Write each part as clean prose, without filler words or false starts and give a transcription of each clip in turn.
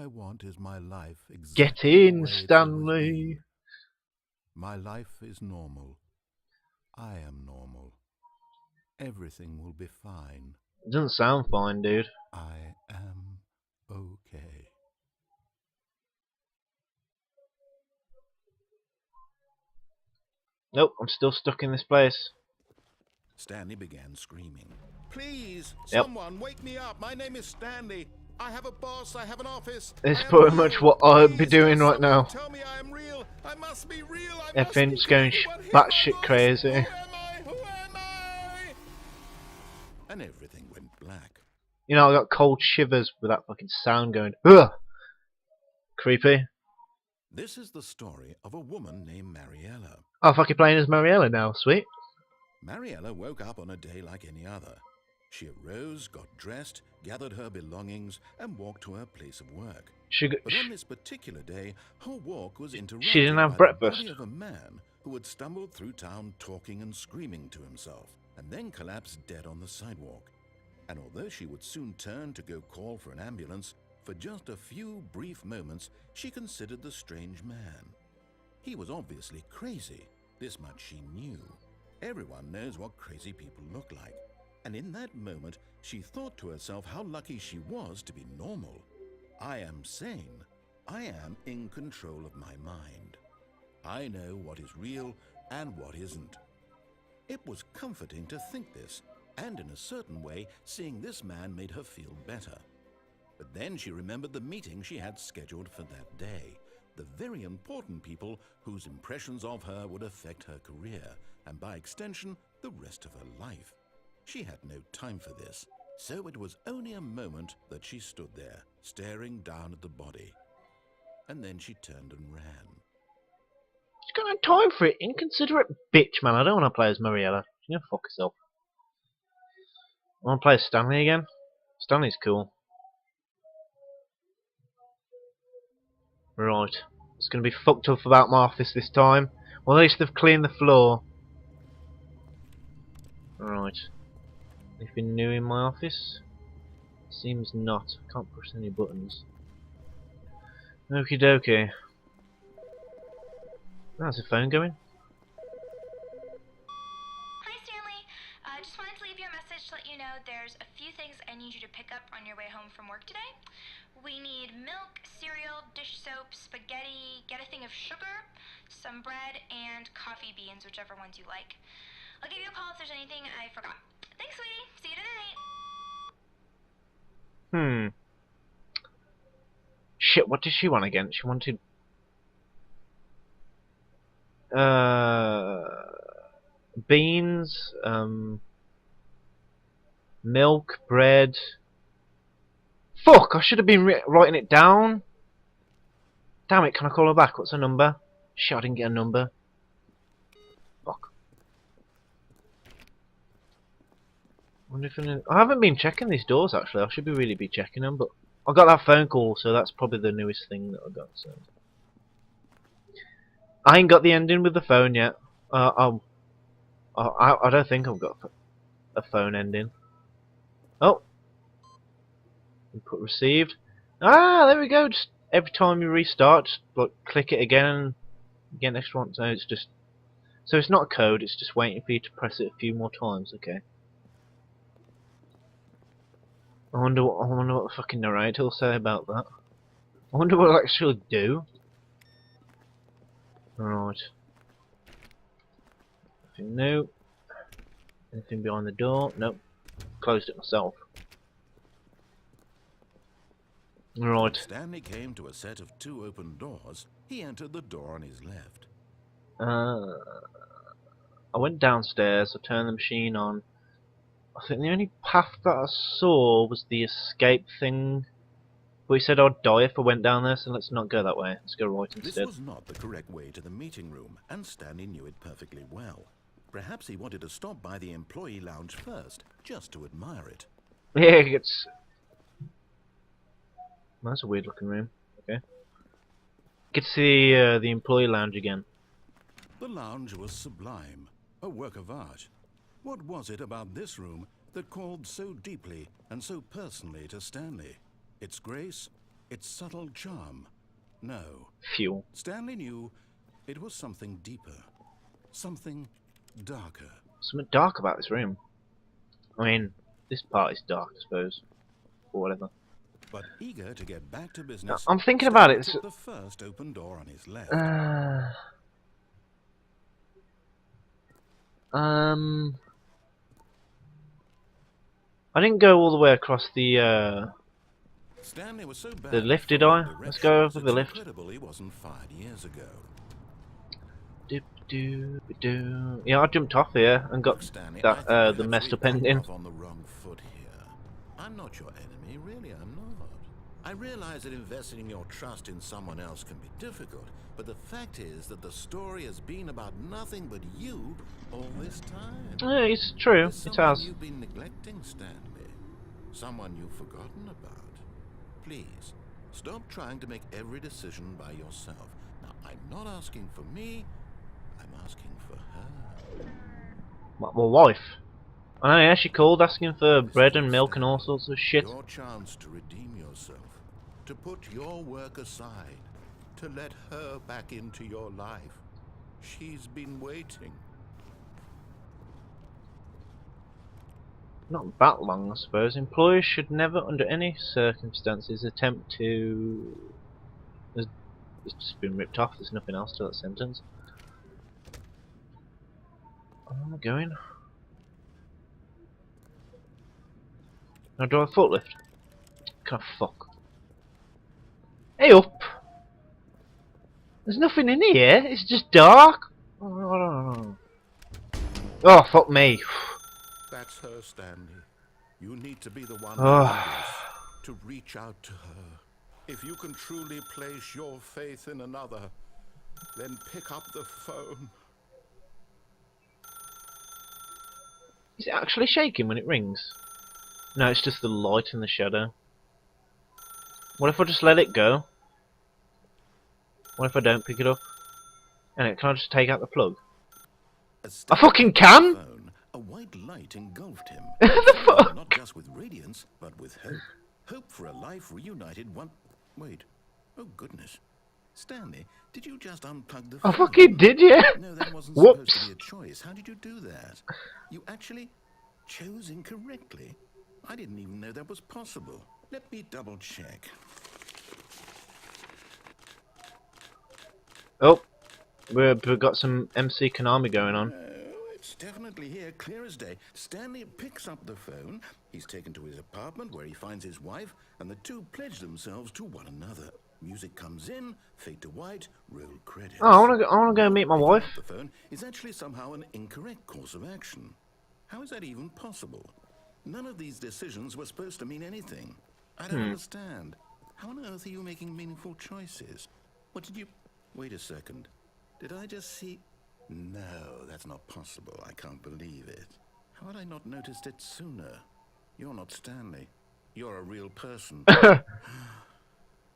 I want is my life Get exactly the in, way it's always Stanley. been. My life is normal. I am normal. Everything will be fine. It doesn't sound fine, dude. I am okay. Nope, I'm still stuck in this place. Stanley began screaming. Please, Yep. someone wake me up. My name is Stanley. I have a boss. I have an office. It's I am pretty much real. what I'd be Please, doing right someone now. tell me I am real. I must be real. I must be Everything's going dead. But hear my batshit voice. Who crazy. am I? Who am I? And everything went black. You know, I got cold shivers with that fucking sound going. Ugh! Creepy. This is the story of a woman named Mariella. Oh, fucking playing as Mariella now. Sweet. Mariella woke up on a day like any other. She arose, got dressed, gathered her belongings, and walked to her place of work. But on this particular day, her walk was interrupted she didn't have by breakfast. the body of a man who had stumbled through town talking and screaming to himself, and then collapsed dead on the sidewalk. And although she would soon turn to go call for an ambulance, for just a few brief moments she considered the strange man. He was obviously crazy. This much she knew. Everyone knows what crazy people look like. And in that moment, she thought to herself how lucky she was to be normal. I am sane. I am in control of my mind. I know what is real and what isn't. It was comforting to think this, and in a certain way, seeing this man made her feel better. But then she remembered the meeting she had scheduled for that day. The very important people whose impressions of her would affect her career, and by extension, the rest of her life. She had no time for this, so it was only a moment that she stood there, staring down at the body. And then she turned and ran. She's got no time for it. Inconsiderate bitch, man. I don't want to play as Mariella. She's gonna fuck herself. I want to play as Stanley again. Stanley's cool. Right. It's gonna be fucked up about my office this time. Well, at least they've cleaned the floor. Right. Anything new in my office? Seems not. Can't push any buttons. Okie dokie. How's the phone going? Hi, Stanley. Just wanted to leave you a message to let you know there's a few things I need you to pick up on your way home from work today. We need milk, cereal, dish soap, spaghetti, get a thing of sugar, some bread, and coffee beans, whichever ones you like. I'll give you a call if there's anything I forgot. Thanks, sweetie. See you tonight. Shit, what did she want again? She wanted... beans, milk, bread... Fuck! I should have been writing it down! Damn it, can I call her back? What's her number? Shit, I didn't get a number. Fuck. I haven't been checking these doors actually. I should really be checking them, but I got that phone call, so that's probably the newest thing that I got. So I ain't got the ending with the phone yet. I don't think I've got a phone ending. Oh, input received. Ah, there we go. Just every time you restart, just like click it again and get next one. So it's just it's not a code. It's just waiting for you to press it a few more times. Okay. I wonder what the fucking narrator will say about that. I wonder what it'll actually do. Right. Nothing new. Anything behind the door? Nope. Closed it myself. Right. When Stanley came to a set of 2 open doors, he entered the door on his left. I went downstairs, I turned the machine on. I think the only path that I saw was the escape thing. But he said I'd die if I went down there, so let's not go that way. Let's go right instead. This was not the correct way to the meeting room, and Stanley knew it perfectly well. Perhaps he wanted to stop by the employee lounge first, just to admire it. Yeah, it's... That's a weird looking room. Okay. Get to see the employee lounge again. The lounge was sublime, a work of art. What was it about this room that called so deeply and so personally to Stanley? Its grace, its subtle charm. No, Fuel. Stanley knew it was something deeper, something darker. Something dark about this room. I mean, this part is dark, I suppose. Or whatever. But eager to get back to business, I'm thinking Stanley about it. took the first open door on his left. I didn't go all the way across the Stanley was so bad the at lift, did I? following Let's go over directions, the it's lift. incredible he wasn't fired years ago. Yeah, I jumped off here and got Look, Stanley, I that think the perhaps messed we've up gotten ending. off on the wrong foot here. I'm not your enemy, really, I'm not. I realize that investing your trust in someone else can be difficult, but the fact is that the story has been about nothing but you all this time. Yeah, it's true. There's It someone has. you've been neglecting, Stanley. Someone you've forgotten about. Please, stop trying to make every decision by yourself. Now, I'm not asking for me, I'm asking for her. My wife. I know, yeah, she called asking for This bread is and it, milk and all Stanley. sorts of shit. Your chance to redeem yourself, to put your work aside, to let her back into your life. She's been waiting. Not that long, I suppose. Employers should never, under any circumstances, attempt to... It's just been ripped off. There's nothing else to that sentence. Where am I going? Now do I forklift? Can I fuck? Hey up! There's nothing in here. It's just dark. Oh, fuck me. That's her, Stanley. You need to be the one Oh. to do this, to reach out to her. If you can truly place your faith in another, then pick up the phone. Is it actually shaking when it rings? No, it's just the light and the shadow. What if I just let it go? What if I don't pick it up? And can I just take out the plug? I fucking can! Phone, a white light engulfed him. The fuck? Not just with radiance, but with hope. Hope for a life reunited one... Wait. Oh, goodness. Stanley, did you just unplug the phone? I fucking did, yeah! No, that wasn't Whoops. supposed to be a choice. How did you do that? You actually chose incorrectly. I didn't even know that was possible. Let me double check. Oh, we've got some MC Konami going on. It's definitely here, clear as day. Stanley picks up the phone. He's taken to his apartment where he finds his wife, and the two pledge themselves to one another. Music comes in, fade to white, roll credits. Oh, I wanna go meet my Picking wife. up the phone is actually somehow an incorrect course of action. How is that even possible? None of these decisions were supposed to mean anything. I don't understand. How on earth are you making meaningful choices? What did you... Wait a second. Did I just see... No, that's not possible. I can't believe it. How had I not noticed it sooner? You're not Stanley. You're a real person.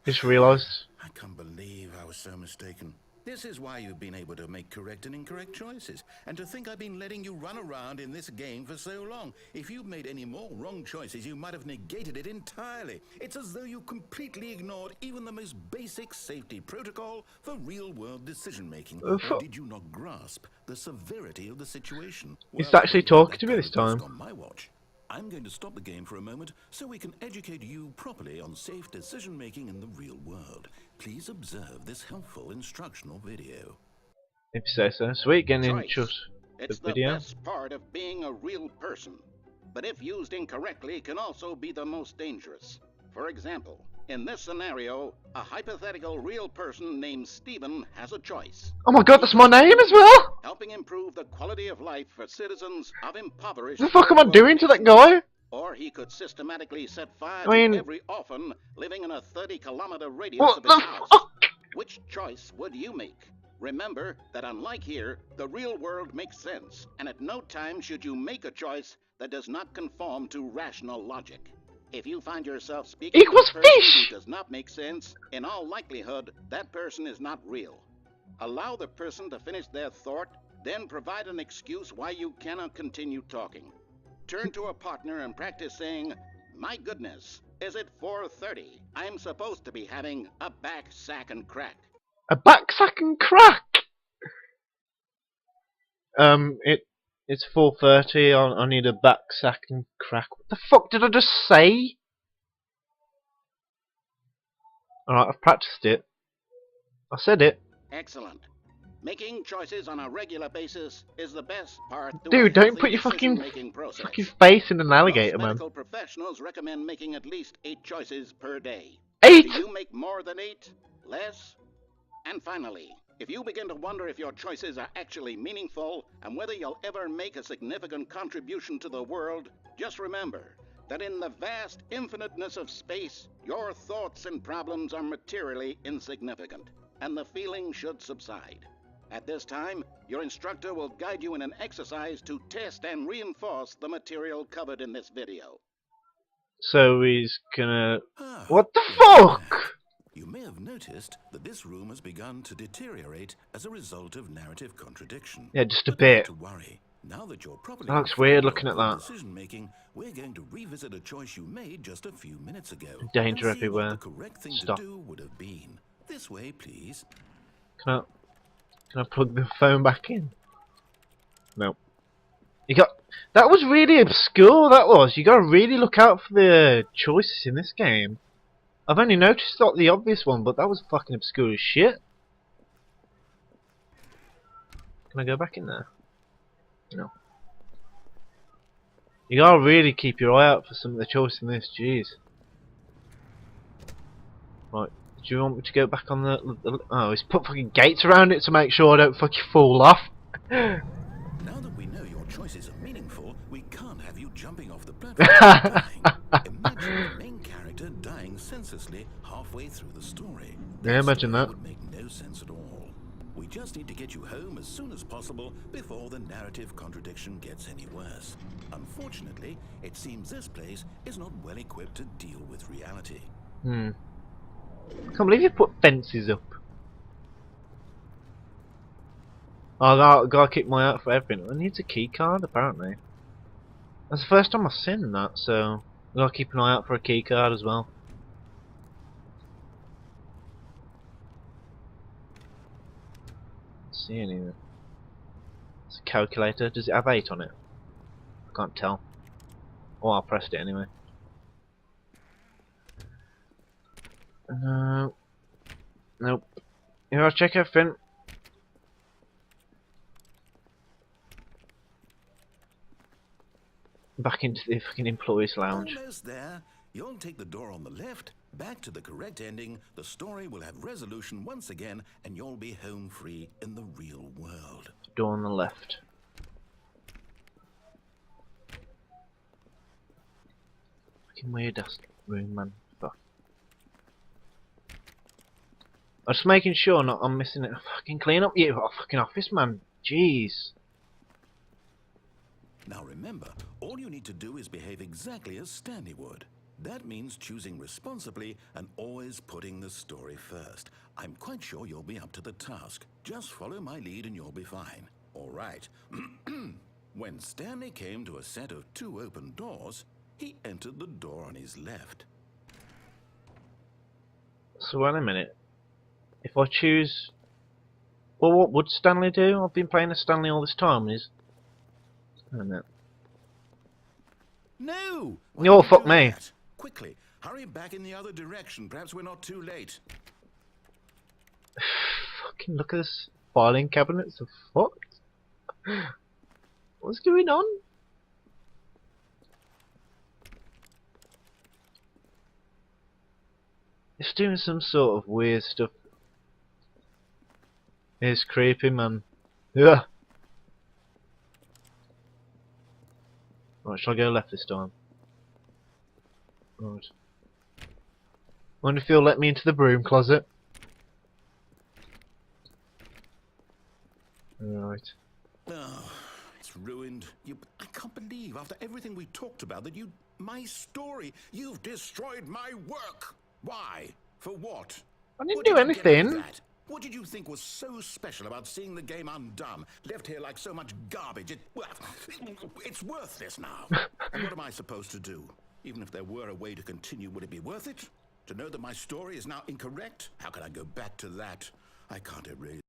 Just realised. I can't believe I was so mistaken. This is why you've been able to make correct and incorrect choices. And to think I've been letting you run around in this game for so long. If you'd made any more wrong choices, you might have negated it entirely. It's as though you completely ignored even the most basic safety protocol for real-world decision-making. Or did you not grasp the severity of the situation? He's Well, actually I don't talking to me have this that kind of time. risk on my watch. I'm going to stop the game for a moment so we can educate you properly on safe decision-making in the real world. Please observe this helpful instructional video. If you say so. Sweet, getting in Choice. just It's the the video. best part of being a real person, but if used incorrectly can also be the most dangerous. For example, in this scenario, a hypothetical real person named Stephen has a choice. Oh my god, that's my name as well! Helping improve the quality of life for citizens of impoverished... What the fuck am I doing to that guy? Or he could systematically set fire I mean... to every orphan living in a 30-kilometer radius What of his the house. fuck? Which choice would you make? Remember that unlike here, the real world makes sense, and at no time should you make a choice that does not conform to rational logic. If you find yourself speaking Equals to a person fish! who does not make sense, in all likelihood, that person is not real. Allow the person to finish their thought, then provide an excuse why you cannot continue talking. Turn to a partner and practice saying, "My goodness, Is it 4:30? I'm supposed to be having a back sack and crack. A back sack and crack. It's 4:30. I need a back sack and crack. What the fuck did I just say? Alright, I've practiced it. I said it. Excellent. Making choices on a regular basis is the best part to Dude, a don't healthy put your decision-making process. fucking face in an Most alligator, man. medical professionals recommend making at least 8 choices per day. 8? Do you make more than 8? Less? And finally, if you begin to wonder if your choices are actually meaningful and whether you'll ever make a significant contribution to the world, just remember that in the vast infiniteness of space, your thoughts and problems are materially insignificant, and the feeling should subside. At this time, your instructor will guide you in an exercise to test and reinforce the material covered in this video. So he's gonna... Ah, What the well, fuck? you may have noticed that this room has begun to deteriorate as a result of narrative contradiction. Yeah, just a But not bit. to worry. Now that you're properly That looks informed weird of looking at good that. decision making, we're going to revisit a choice you made just a few minutes ago. Danger and see everywhere. what the correct thing Stop. to do would have been. This way, please. Can I plug the phone back in? No. You got... That was really obscure, that was. You gotta really look out for the choices in this game. I've only noticed the obvious one, but that was fucking obscure as shit. Can I go back in there? No. You gotta really keep your eye out for some of the choices in this, jeez. Right, do you want me to go back on the oh, he's put fucking gates around it to make sure I don't fucking fall off. Now that we know your choices are meaningful, we can't have you jumping off the platform and dying. Imagine the main character dying senselessly halfway through the story. Yeah, imagine story that. Would make no sense at all. We just need to get you home as soon as possible before the narrative contradiction gets any worse. Unfortunately, it seems this place is not well equipped to deal with reality. Can't believe you put fences up. Oh, I gotta keep my eye out for everything. I need a key card, apparently. That's the first time I've seen that, so I gotta keep an eye out for a key card as well. Don't see anything. It's a calculator. Does it have 8 on it? I can't tell. Oh, I pressed it anyway. No. Nope. You gotta check everything. Back into the fucking employees' lounge. Almost there. You'll take the door on the left, back to the correct ending, the story will have resolution once again, and you'll be home free in the real world. Door on the left. Fucking weird ass room, man. Fuck. I'm just making sure I'm missing it. Fucking clean up your fucking office, man. Jeez. Now remember, all you need to do is behave exactly as Stanley would. That means choosing responsibly and always putting the story first. I'm quite sure you'll be up to the task. Just follow my lead and you'll be fine. All right. When Stanley came to a set of 2 open doors, he entered the door on his left. So wait a minute. If I choose... Well, what would Stanley do? I've been playing as Stanley all this time and he's... Oh, no. No! Oh, fuck me. That? Quickly, hurry back in the other direction. Perhaps we're not too late. Fucking look at this filing cabinets. The fuck? What's going on? It's doing some sort of weird stuff. It's creepy, man. Yeah. Right, shall I go left this time? Right. Wonder if you'll let me into the broom closet. Right. Oh, it's ruined. I can't believe, after everything we talked about, that you... My story. You've destroyed my work. Why? For what? I didn't What do did you get out of anything. that? What did you think was so special about seeing the game undone? Left here like so much garbage. It's worthless now. And what am I supposed to do? Even if there were a way to continue, would it be worth it? To know that my story is now incorrect? How can I go back to that? I can't erase